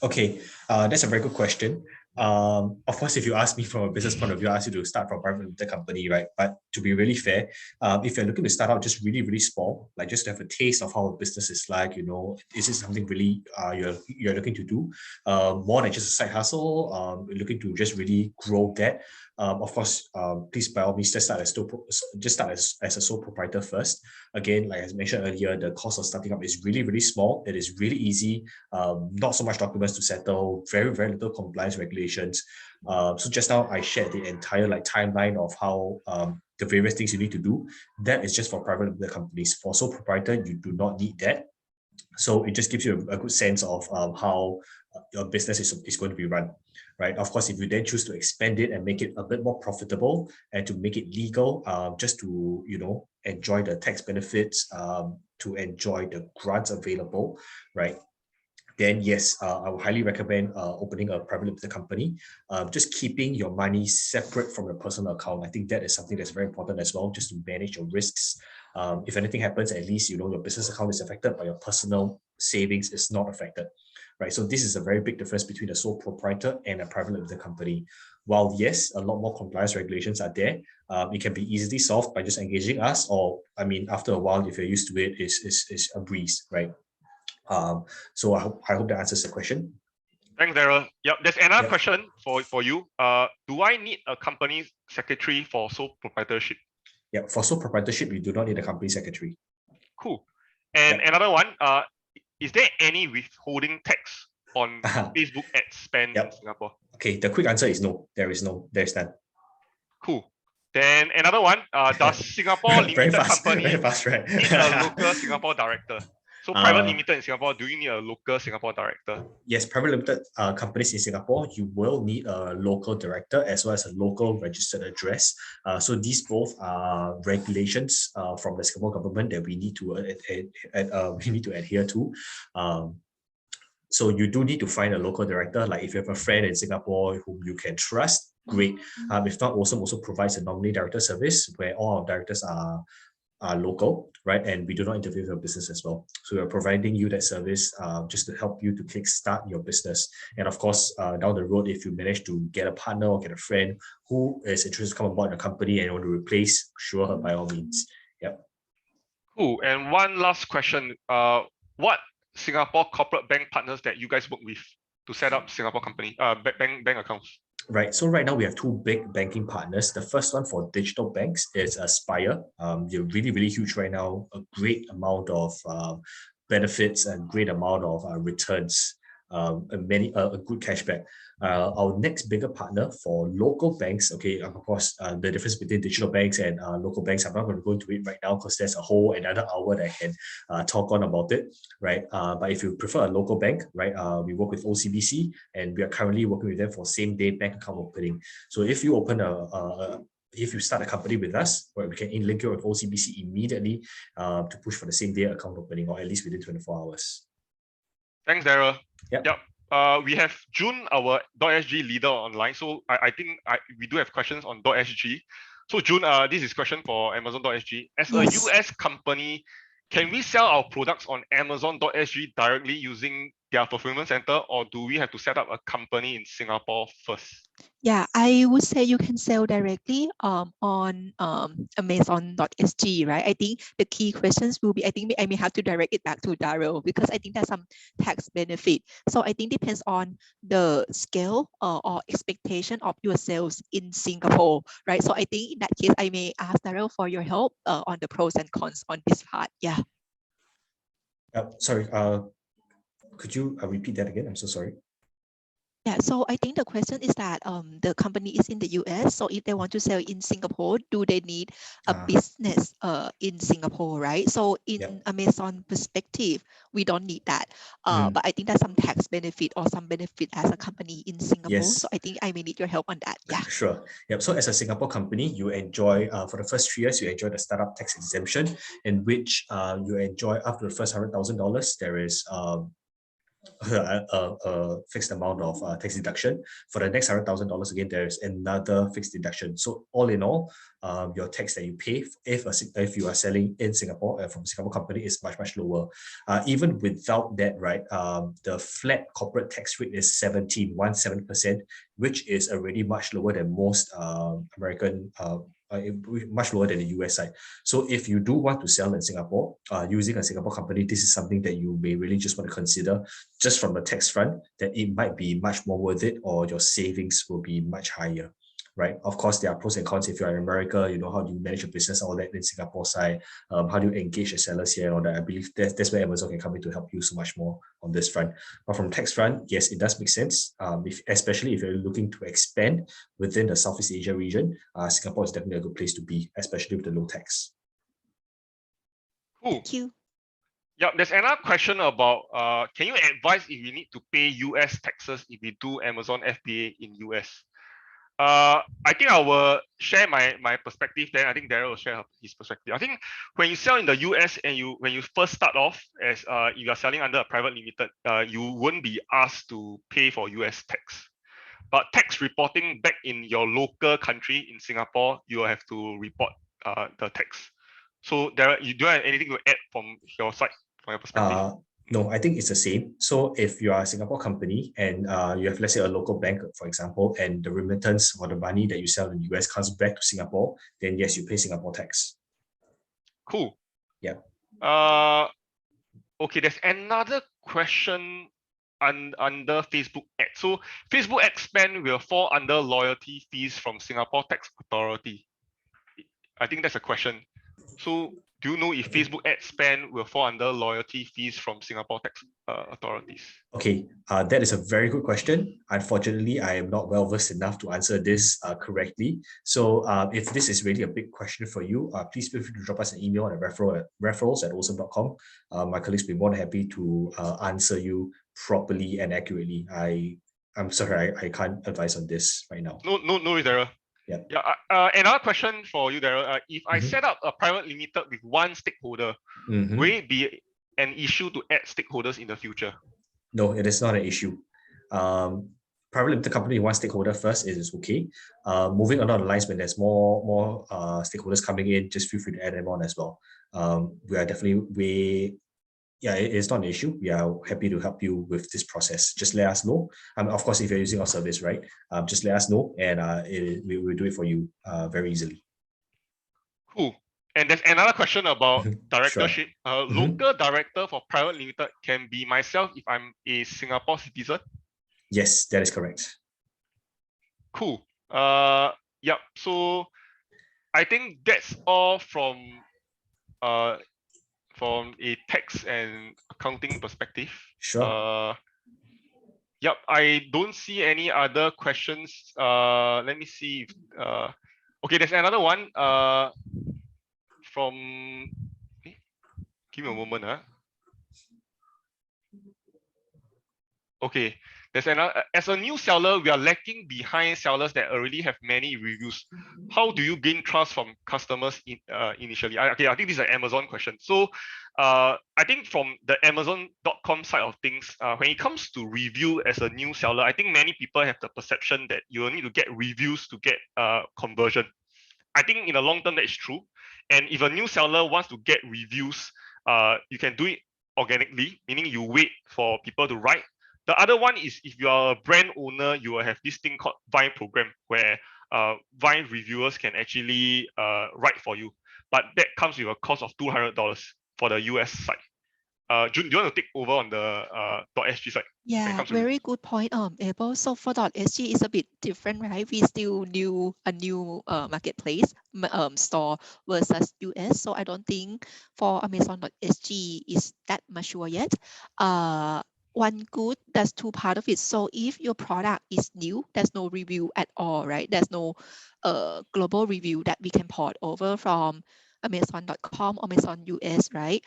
Okay, that's a very good question. Of course, if you ask me from a business point of view, I ask you to start from a private limited company, right? But to be really fair, if you're looking to start out just really, really small, like just to have a taste of how a business is like, is it something really you're looking to do? More than just a side hustle, looking to just really grow that. Of course, please by all means just start as a sole proprietor first. Again, like I mentioned earlier, the cost of starting up is really, really small. It is really easy. Not so much documents to settle, very, very little compliance regulations. So just now I shared the entire timeline of how the various things you need to do. That is just for private limited companies. For sole proprietor, you do not need that. So it just gives you a good sense of how your business is going to be run, right? Of course, if you then choose to expand it and make it a bit more profitable and to make it legal, just to enjoy the tax benefits, to enjoy the grants available, right? Then yes, I would highly recommend opening a private limited company. Just keeping your money separate from your personal account. I think that is something that's very important as well, just to manage your risks. If anything happens, at least your business account is affected, but your personal savings is not affected, right? So this is a very big difference between a sole proprietor and a private limited company. While yes, a lot more compliance regulations are there, it can be easily solved by just engaging us, or after a while, if you're used to it, is a breeze, right? So I hope that answers the question. Thanks, Darryl. Yep, there's another question for you. Do I need a company secretary for sole proprietorship? Yeah, for sole proprietorship, you do not need a company secretary. Cool. And another one, is there any withholding tax on Facebook ad spend in Singapore? Okay, the quick answer is no. There's none. Cool. Then another one, does Singapore limited company need a local Singapore director? So private limited in Singapore, do you need a local Singapore director? Yes, private limited companies in Singapore, you will need a local director as well as a local registered address. So these both are regulations from the Singapore government that we need to adhere to. So you do need to find a local director. Like if you have a friend in Singapore whom you can trust, great. If not, also provides a nominee director service where all our directors are local, right? And we do not interfere with your business as well. So we're providing you that service just to help you to kickstart your business. And of course, down the road, if you manage to get a partner or get a friend who is interested to come aboard the company and want to replace, sure, by all means. Yep. Cool. And one last question. What Singapore corporate bank partners that you guys work with to set up Singapore company bank accounts? Right. So right now we have two big banking partners. The first one for digital banks is Aspire. They're really, really huge right now. A great amount of benefits and great amount of returns. A good cashback. Our next bigger partner for local banks, okay, of course, the difference between digital banks and local banks, I'm not going to go into it right now because there's a whole another hour that I can talk on about it, right? But if you prefer a local bank, right, we work with OCBC and we are currently working with them for same-day bank account opening. So if you open if you start a company with us, where we can link you with OCBC immediately to push for the same-day account opening, or at least within 24 hours. Thanks, Darryl. Yep. We have June, our .sg leader online. So I think we do have questions on .sg. So June, this is a question for Amazon.sg. As a US company, can we sell our products on Amazon.sg directly using their fulfillment center, or do we have to set up a company in Singapore first? Yeah, I would say you can sell directly on Amazon.sg, right? I think the key questions will be, I think I may have to direct it back to Daryl because I think there's some tax benefit. So I think depends on the scale or expectation of your sales in Singapore, right? So I think in that case, I may ask Daryl for your help on the pros and cons on this part. Yeah. Sorry, could you repeat that again? I'm so sorry. Yeah, so I think the question is that the company is in the US, so if they want to sell in Singapore, do they need a business in Singapore, right? So in Amazon perspective, we don't need that. But I think there's some tax benefit or some benefit as a company in Singapore. Yes. So I think I may need your help on that. Yeah. Sure. Yep. So as a Singapore company, you enjoy for the first 3 years, you enjoy the startup tax exemption, in which you enjoy up to the first $100,000. There is a fixed amount of tax deduction. For the next $100,000, again, there is another fixed deduction. So all in all, your tax that you pay if you are selling in Singapore from a Singapore company is much lower. Even without that, right, the flat corporate tax rate is 17%, which is already much lower than most American. Much lower than the US side. So if you do want to sell in Singapore using a Singapore company, this is something that you may really just want to consider just from the tax front, that it might be much more worth it, or your savings will be much higher. Right. Of course, there are pros and cons. If you're in America, you know, how do you manage your business, all that in Singapore side, how do you engage the sellers here and all that. I believe that's where Amazon can come in to help you so much more on this front. But from tax front, yes, it does make sense. Especially if you're looking to expand within the Southeast Asia region, Singapore is definitely a good place to be, especially with the low tax. Cool. Thank you. Yeah, there's another question about can you advise if we need to pay US taxes if we do Amazon FBA in US? I think I will share my perspective then. I think Daryl will share his perspective. I think when you sell in the US and when you first start off as if you are selling under a private limited, you won't be asked to pay for US tax. But tax reporting back in your local country in Singapore, you will have to report the tax. So Daryl, you don't have anything to add from your side, from your perspective? No, I think it's the same. So if you are a Singapore company and you have, let's say, a local bank, for example, and the remittance or the money that you sell in the US comes back to Singapore, then yes, you pay Singapore tax. Cool. Yeah. Okay, there's another question under Facebook ad. So Facebook ad spend will fall under loyalty fees from Singapore Tax Authority. I think that's a question. So do you know if Facebook ad spend will fall under loyalty fees from Singapore tax authorities? Okay, that is a very good question. Unfortunately, I am not well versed enough to answer this correctly. So if this is really a big question for you, please feel free to drop us an email at referrals@awesome.com. My colleagues will be more than happy to answer you properly and accurately. I'm sorry, I can't advise on this right now. No, Daryl. Yeah. Another question for you, Daryl. If I set up a private limited with one stakeholder, will it be an issue to add stakeholders in the future? No, it is not an issue. Private limited company, one stakeholder first, it is okay. Moving along the lines, when there's more stakeholders coming in, just feel free to add them on as well. We are definitely it is not an issue. We are happy to help you with this process. Just let us know. Of course, if you're using our service, right? Just let us know, and we will do it for you very easily. Cool. And there's another question about directorship. Sure. Local director for private limited can be myself if I'm a Singapore citizen? Yes, that is correct. Cool. Yep. So I think that's all from a tax and accounting perspective. Sure. Yep, I don't see any other questions. Let me see if okay, there's another one from give me a moment. Okay, there's another. As a new seller, we are lacking behind sellers that already have many reviews. How do you gain trust from customers initially? I think this is an Amazon question. So I think from the Amazon.com side of things, when it comes to review as a new seller, I think many people have the perception that you will need to get reviews to get conversion. I think in the long term that is true. And if a new seller wants to get reviews, you can do it organically, meaning you wait for people to write. The other one is if you are a brand owner, you will have this thing called Vine program where Vine reviewers can actually write for you. But that comes with a cost of $200 for the US side. June, do you want to take over on the .sg side? Yeah, very good point, Abel. So for .sg is a bit different, right? We still a new marketplace store versus US. So I don't think for Amazon.sg is that mature yet. One good, there's two part of it. So if your product is new, there's no review at all, right? There's no global review that we can port over from Amazon.com, Amazon US, right?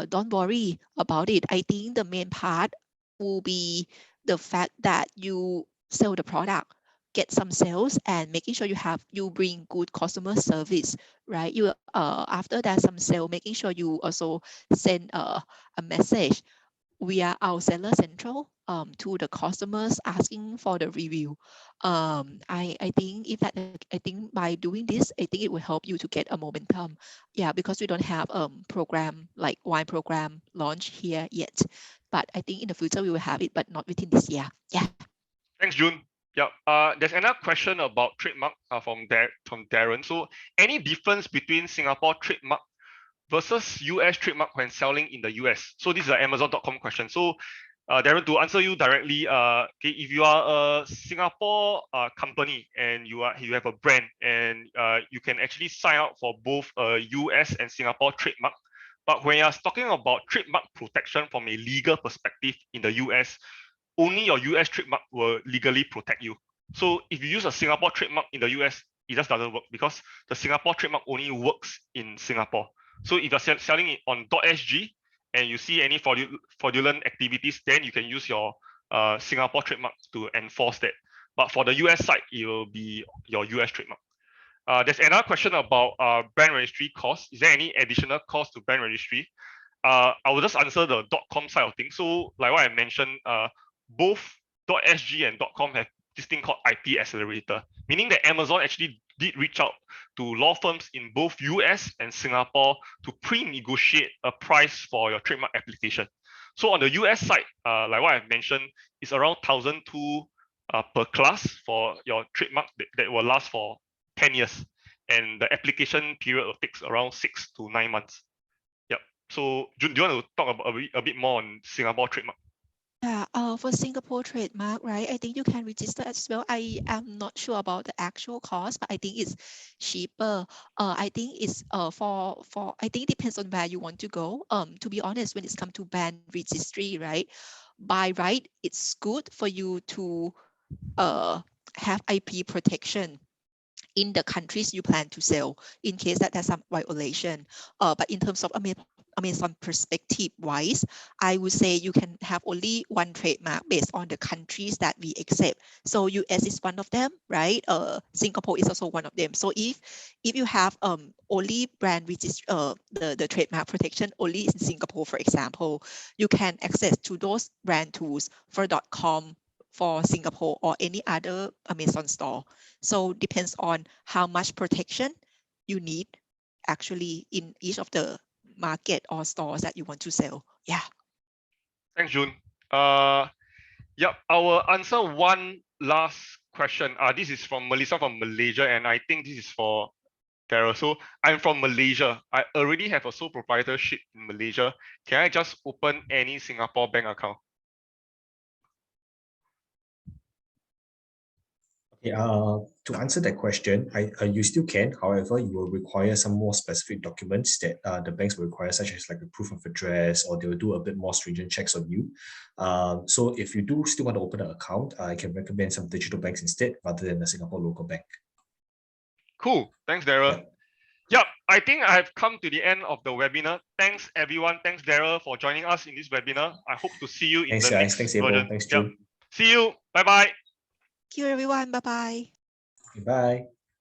Don't worry about it. I think the main part will be the fact that you sell the product, get some sales, and making sure you bring good customer service, right? You after that some sale, making sure you also send a message via our seller central to the customers asking for the review. I think by doing this, I think it will help you to get a momentum. Yeah, because we don't have program like wine program launch here yet, but I think in the future we will have it, but not within this year. Yeah. Thanks, June. Yeah. There's another question about trademark from Darren. So, any difference between Singapore trademark versus US trademark when selling in the US? So this is an Amazon.com question. So Darren, to answer you directly, okay, if you are a Singapore company and you have a brand and you can actually sign up for both US and Singapore trademark. But when you're talking about trademark protection from a legal perspective in the US, only your US trademark will legally protect you. So if you use a Singapore trademark in the US, it just doesn't work because the Singapore trademark only works in Singapore. So if you're selling it on .sg and you see any fraudulent activities, then you can use your Singapore trademark to enforce that. But for the US side, it will be your US trademark. There's another question about brand registry costs. Is there any additional cost to brand registry? I will just answer the .com side of things. So like what I mentioned, both .sg and .com have this thing called IP Accelerator, meaning that Amazon actually did reach out to law firms in both US and Singapore to pre-negotiate a price for your trademark application. So on the US side, like what I've mentioned, it's around $1,200 per class for your trademark that will last for 10 years. And the application period will take around 6 to 9 months. Yep. So June, do you want to talk about a bit more on Singapore trademark? Yeah, for Singapore trademark, right? I think you can register as well. I am not sure about the actual cost, but I think it's cheaper. I think it's for I think it depends on where you want to go. To be honest, when it's come to brand registry, right? By right, it's good for you to have IP protection in the countries you plan to sell in case that there's some violation. But in terms of Amazon perspective wise, I would say you can have only one trademark based on the countries that we accept. So US is one of them, right? Singapore is also one of them. So if you have only brand the trademark protection only in Singapore, for example, you can access to those brand tools for .com for Singapore or any other Amazon store. So depends on how much protection you need actually in each of the market or stores that you want to sell. Yeah. Thanks, June. Yep, I will answer one last question. This is from Melissa from Malaysia, and I think this is for Darryl. So I'm from Malaysia. I already have a sole proprietorship in Malaysia. Can I just open any Singapore bank account? Okay, to answer that question, you still can. However, you will require some more specific documents that the banks will require, such as like a proof of address, or they will do a bit more stringent checks on you. So if you do still want to open an account, I can recommend some digital banks instead, rather than a Singapore local bank. Cool. Thanks, Darryl. Yep, I think I have come to the end of the webinar. Thanks, everyone. Thanks, Darryl, for joining us in this webinar. I hope to see you in the next Thanks, version. Abel. Thanks, June. Yep. See you. Bye-bye. Thank you, everyone. Bye-bye. Bye.